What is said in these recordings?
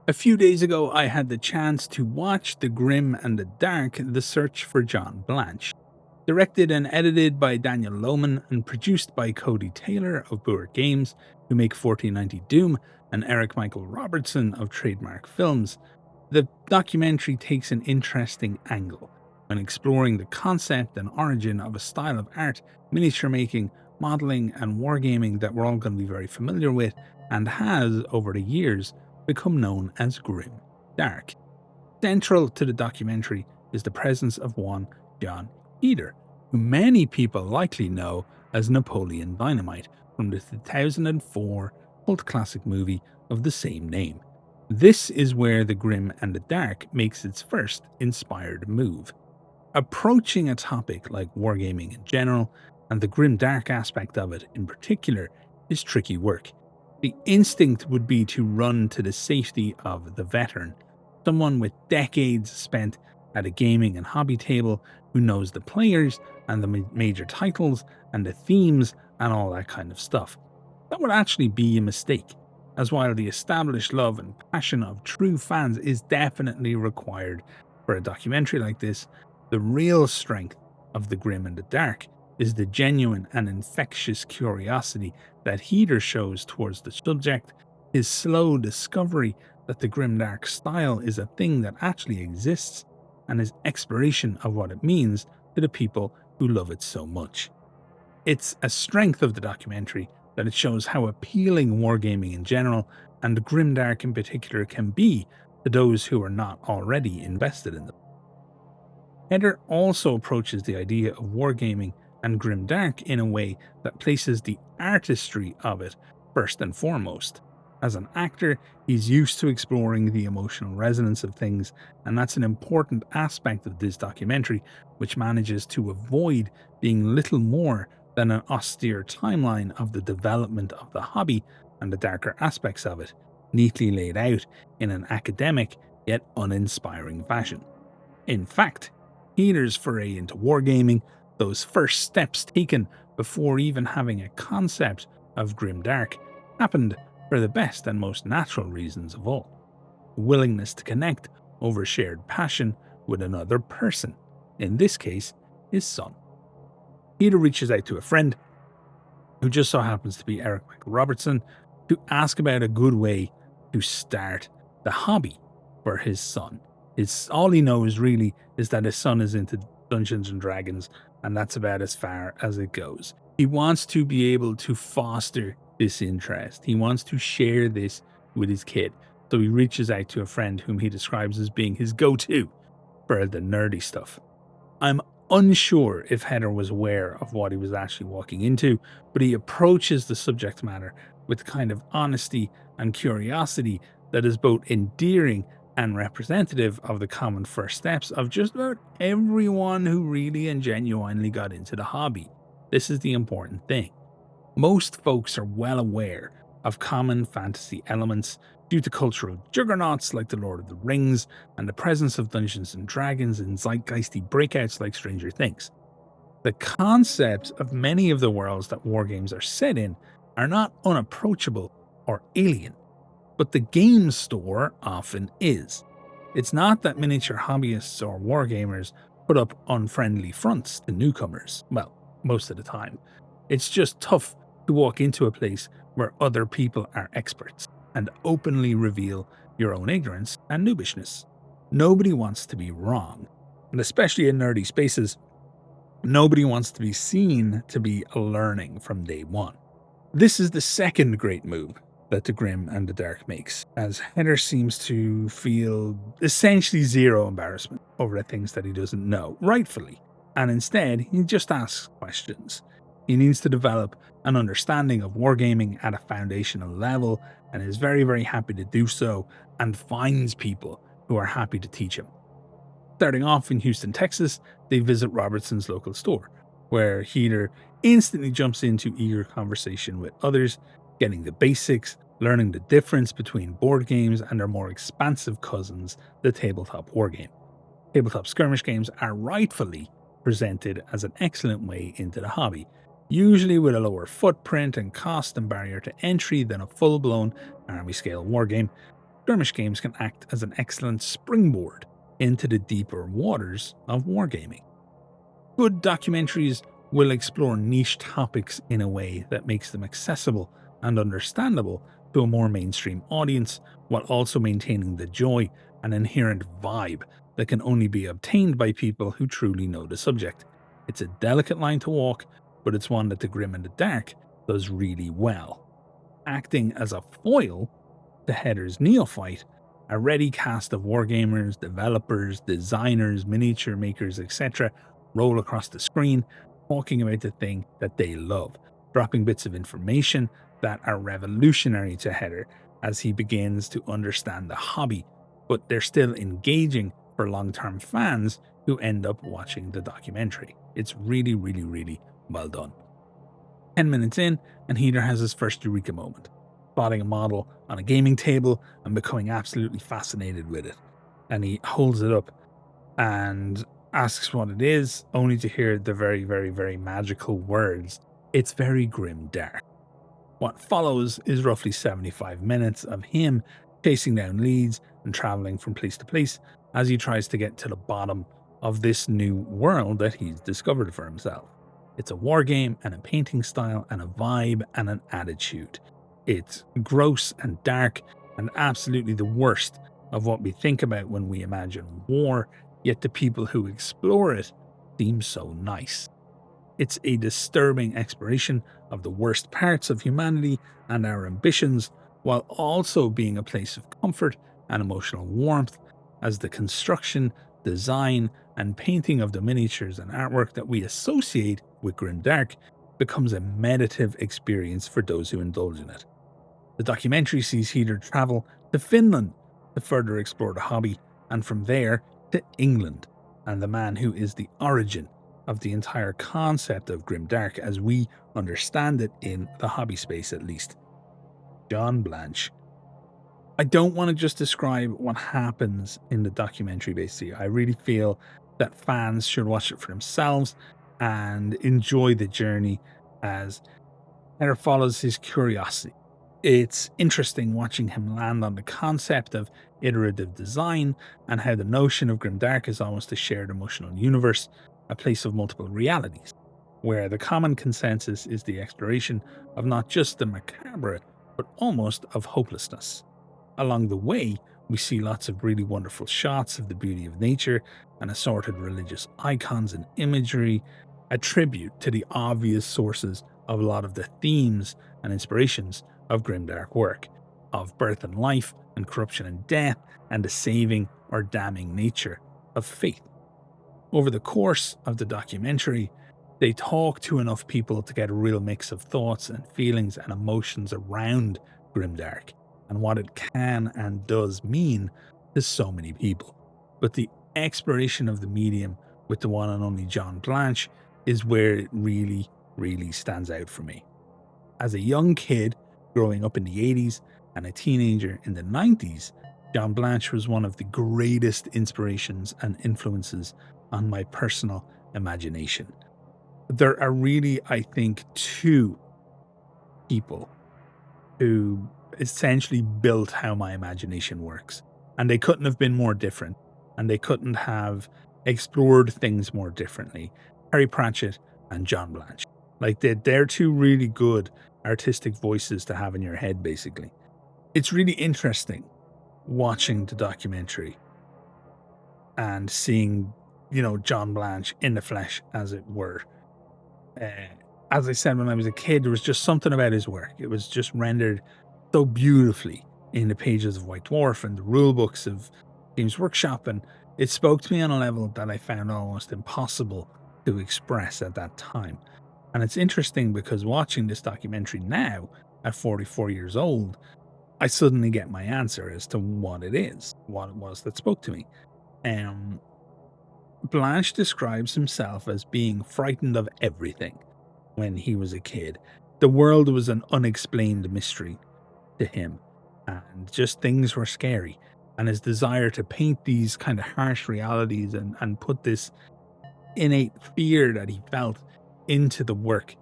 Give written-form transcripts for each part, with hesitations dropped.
A few days ago, I had the chance to watch The Grim and the Dark: The Search for John Blanche. Directed and edited by Daniel Lowman and produced by Cody Taylor of Boer Games, who make 1490 Doom, and Eric Michael Robertson of Trademark Films, the documentary takes an interesting angle when exploring the concept and origin of a style of art, miniature making, modeling, and wargaming that we're all going to be very familiar with and has, over the years, become known as Grimdark. Central to the documentary is the presence of one Jon Heder, who many people likely know as Napoleon Dynamite from the 2004 cult classic movie of the same name. This is where The Grim and the Dark makes its first inspired move. Approaching a topic like wargaming in general, and the grim-dark aspect of it in particular, is tricky work. The instinct would be to run to the safety of the veteran, someone with decades spent at a gaming and hobby table who knows the players and the major titles and the themes and all that kind of stuff. That would actually be a mistake, as while the established love and passion of true fans is definitely required for a documentary like this, the real strength of The Grim and the Dark is the genuine and infectious curiosity that Heder shows towards the subject, his slow discovery that the grimdark style is a thing that actually exists, and his exploration of what it means to the people who love it so much. It's a strength of the documentary that it shows how appealing wargaming in general, and grimdark in particular, can be to those who are not already invested in them. Heder also approaches the idea of wargaming and grimdark in a way that places the artistry of it first and foremost. As an actor, he's used to exploring the emotional resonance of things, and that's an important aspect of this documentary, which manages to avoid being little more than an austere timeline of the development of the hobby and the darker aspects of it, neatly laid out in an academic yet uninspiring fashion. In fact, Heder's foray into wargaming, those first steps taken before even having a concept of grimdark, happened for the best and most natural reasons of all: a willingness to connect over shared passion with another person, in this case, his son. Heder reaches out to a friend, who just so happens to be Eric Michael Robertson, to ask about a good way to start the hobby for his son. All he knows really is that his son is into Dungeons and Dragons, and that's about as far as it goes. He wants to be able to foster this interest. He wants to share this with his kid. So he reaches out to a friend whom he describes as being his go-to for the nerdy stuff. I'm unsure if Heder was aware of what he was actually walking into, but he approaches the subject matter with the kind of honesty and curiosity that is both endearing and representative of the common first steps of just about everyone who really and genuinely got into the hobby. This is the important thing. Most folks are well aware of common fantasy elements due to cultural juggernauts like The Lord of the Rings and the presence of Dungeons and Dragons in zeitgeisty breakouts like Stranger Things. The concepts of many of the worlds that wargames are set in are not unapproachable or alien, but the game store often is. It's not that miniature hobbyists or wargamers put up unfriendly fronts to newcomers, well, most of the time. It's just tough to walk into a place where other people are experts and openly reveal your own ignorance and noobishness. Nobody wants to be wrong, and especially in nerdy spaces, nobody wants to be seen to be learning from day one. This is the second great move that The Grim and the Dark makes, as Heder seems to feel essentially zero embarrassment over the things that he doesn't know, rightfully, and instead he just asks questions. He needs to develop an understanding of wargaming at a foundational level, and is very, very happy to do so, and finds people who are happy to teach him. Starting off in Houston, Texas, they visit Robertson's local store, where Heder instantly jumps into eager conversation with others, getting the basics, learning the difference between board games and their more expansive cousins, the tabletop wargame. Tabletop skirmish games are rightfully presented as an excellent way into the hobby, usually with a lower footprint and cost and barrier to entry than a full-blown army-scale wargame, skirmish games can act as an excellent springboard into the deeper waters of wargaming. Good documentaries will explore niche topics in a way that makes them accessible and understandable to a more mainstream audience, while also maintaining the joy and inherent vibe that can only be obtained by people who truly know the subject. It's a delicate line to walk, but it's one that the Grim and the Dark does really well. Acting as a foil to Heder's neophyte, a ready cast of wargamers, developers, designers, miniature makers, etc. roll across the screen, talking about the thing that they love, dropping bits of information that are revolutionary to Heder as he begins to understand the hobby, but they're still engaging for long-term fans who end up watching the documentary. It's really, really, really well done. 10 minutes in, and Heder has his first eureka moment, spotting a model on a gaming table and becoming absolutely fascinated with it. And he holds it up and asks what it is, only to hear the very, very, very magical words, "It's very grim dark." What follows is roughly 75 minutes of him chasing down leads and traveling from place to place as he tries to get to the bottom of this new world that he's discovered for himself. It's a war game and a painting style and a vibe and an attitude. It's gross and dark and absolutely the worst of what we think about when we imagine war, yet the people who explore it seem so nice. It's a disturbing exploration of the worst parts of humanity and our ambitions, while also being a place of comfort and emotional warmth, as the construction, design, and painting of the miniatures and artwork that we associate with Grimdark becomes a meditative experience for those who indulge in it. The documentary sees Heder travel to Finland to further explore the hobby, and from there to England, and the man who is the origin of the entire concept of Grimdark as we understand it in the hobby space at least, John Blanche. I don't want to just describe what happens in the documentary basically. I really feel that fans should watch it for themselves and enjoy the journey as Heder follows his curiosity. It's interesting watching him land on the concept of iterative design and how the notion of Grimdark is almost a shared emotional universe, a place of multiple realities, where the common consensus is the exploration of not just the macabre, but almost of hopelessness. Along the way, we see lots of really wonderful shots of the beauty of nature and assorted religious icons and imagery, a tribute to the obvious sources of a lot of the themes and inspirations of grimdark work, of birth and life and corruption and death, and the saving or damning nature of faith. Over the course of the documentary, they talk to enough people to get a real mix of thoughts and feelings and emotions around grimdark and what it can and does mean to so many people. But the exploration of the medium with the one and only John Blanche is where it really, really stands out for me. As a young kid growing up in the 80s and a teenager in the 90s, John Blanche was one of the greatest inspirations and influences on my personal imagination. There are really, I think, two people who essentially built how my imagination works. And they couldn't have been more different. And they couldn't have explored things more differently. Terry Pratchett and John Blanche. Like, they're two really good artistic voices to have in your head, basically. It's really interesting watching the documentary and seeing, John Blanche in the flesh, as it were. As I said, when I was a kid, there was just something about his work. It was just rendered so beautifully in the pages of White Dwarf and the rule books of Games Workshop, and it spoke to me on a level that I found almost impossible to express at that time. And it's interesting because watching this documentary now, at 44 years old, I suddenly get my answer as to what it is, what it was that spoke to me. Blanche describes himself as being frightened of everything when he was a kid. The world was an unexplained mystery to him, and just things were scary. And his desire to paint these kind of harsh realities and put this innate fear that he felt into the work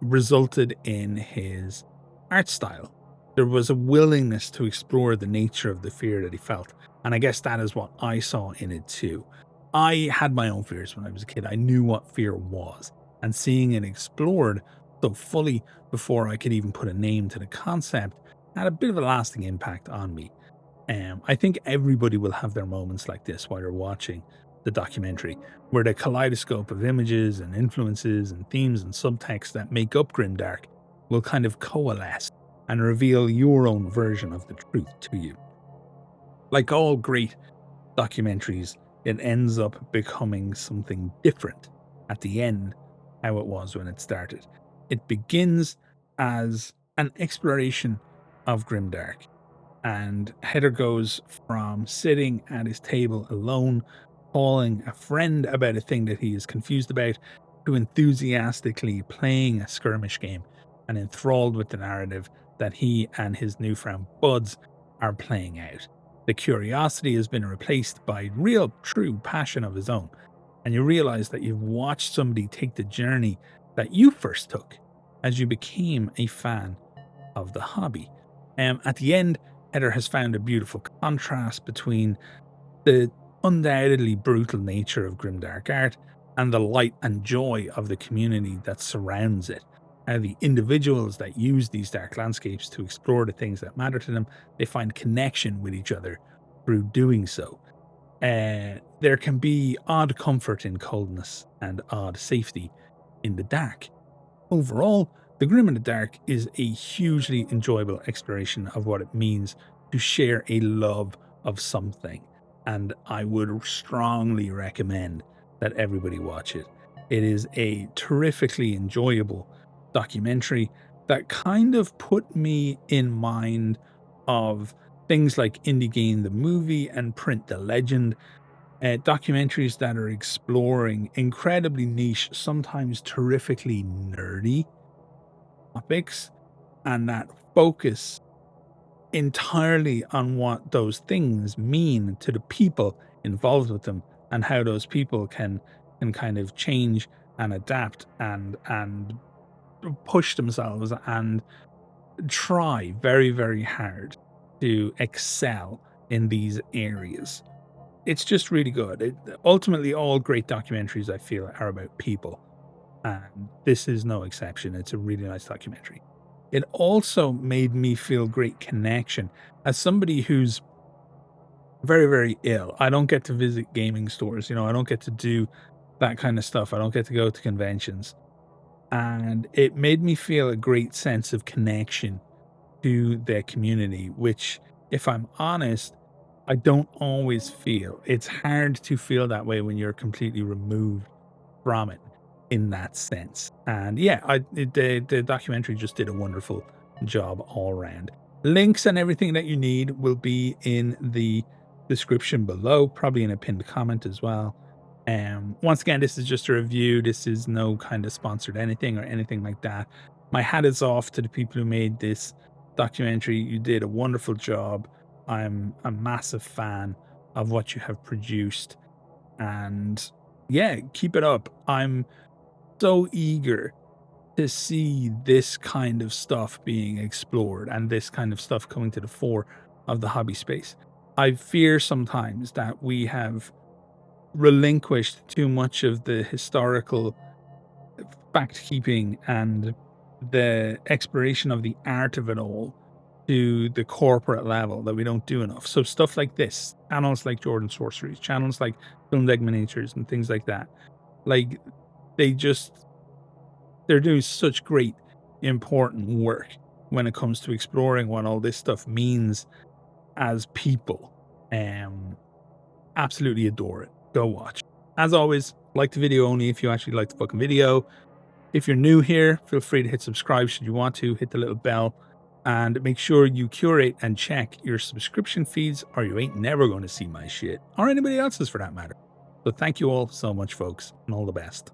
resulted in his art style there was a willingness to explore the nature of the fear that he felt. And I guess that is what I saw in it too. I had my own fears when I was a kid. I knew what fear was. And seeing it explored so fully before I could even put a name to the concept had a bit of a lasting impact on me. I think everybody will have their moments like this while you're watching the documentary, where the kaleidoscope of images and influences and themes and subtext that make up Grimdark will kind of coalesce and reveal your own version of the truth to you. Like all great documentaries, it ends up becoming something different at the end, how it was when it started. It begins as an exploration of Grimdark, and Heder goes from sitting at his table alone, calling a friend about a thing that he is confused about, to enthusiastically playing a skirmish game and enthralled with the narrative that he and his newfound buds are playing out. The curiosity has been replaced by real, true passion of his own, and you realize that you've watched somebody take the journey that you first took as you became a fan of the hobby. At the end, Heder has found a beautiful contrast between the undoubtedly brutal nature of grimdark art and the light and joy of the community that surrounds it. How the individuals that use these dark landscapes to explore the things that matter to them, they find connection with each other through doing so. There can be odd comfort in coldness and odd safety in the dark. Overall, The Grim in the Dark is a hugely enjoyable exploration of what it means to share a love of something, and I would strongly recommend that everybody watch it. It is a terrifically enjoyable documentary that kind of put me in mind of things like Indie Game the Movie and Print the Legend, documentaries that are exploring incredibly niche, sometimes terrifically nerdy topics, and that focus entirely on what those things mean to the people involved with them, and how those people can kind of change and adapt and push themselves and try very, very hard to excel in these areas. It's just really good. Ultimately, all great documentaries, I feel, are about people, and this is no exception. It's a really nice documentary. It also made me feel great connection as somebody who's very, very ill. I don't get to visit gaming stores, I don't get to do that kind of stuff. I don't get to go to conventions. And it made me feel a great sense of connection to their community, which, if I'm honest, I don't always feel. It's hard to feel that way when you're completely removed from it in that sense. And yeah, the documentary just did a wonderful job all around. Links and everything that you need will be in the description below, probably in a pinned comment as well. Once again, this is just a review. This is no kind of sponsored anything or anything like that. My hat is off to the people who made this documentary. You did a wonderful job. I'm a massive fan of what you have produced, and yeah, keep it up. I'm so eager to see this kind of stuff being explored and this kind of stuff coming to the fore of the hobby space. I fear sometimes that we have relinquished too much of the historical fact keeping and the exploration of the art of it all to the corporate level, that we don't do enough. So stuff like this, channels like Jordan Sorceries, channels like Film Deck Miniatures and things like that, like they're doing such great, important work when it comes to exploring what all this stuff means as people. Absolutely adore it. Go watch. As always, like the video only if you actually like the fucking video. If you're new here, feel free to hit subscribe should you want to. Hit the little bell. And make sure you curate and check your subscription feeds, or you ain't never going to see my shit, or anybody else's for that matter. So thank you all so much, folks, and all the best.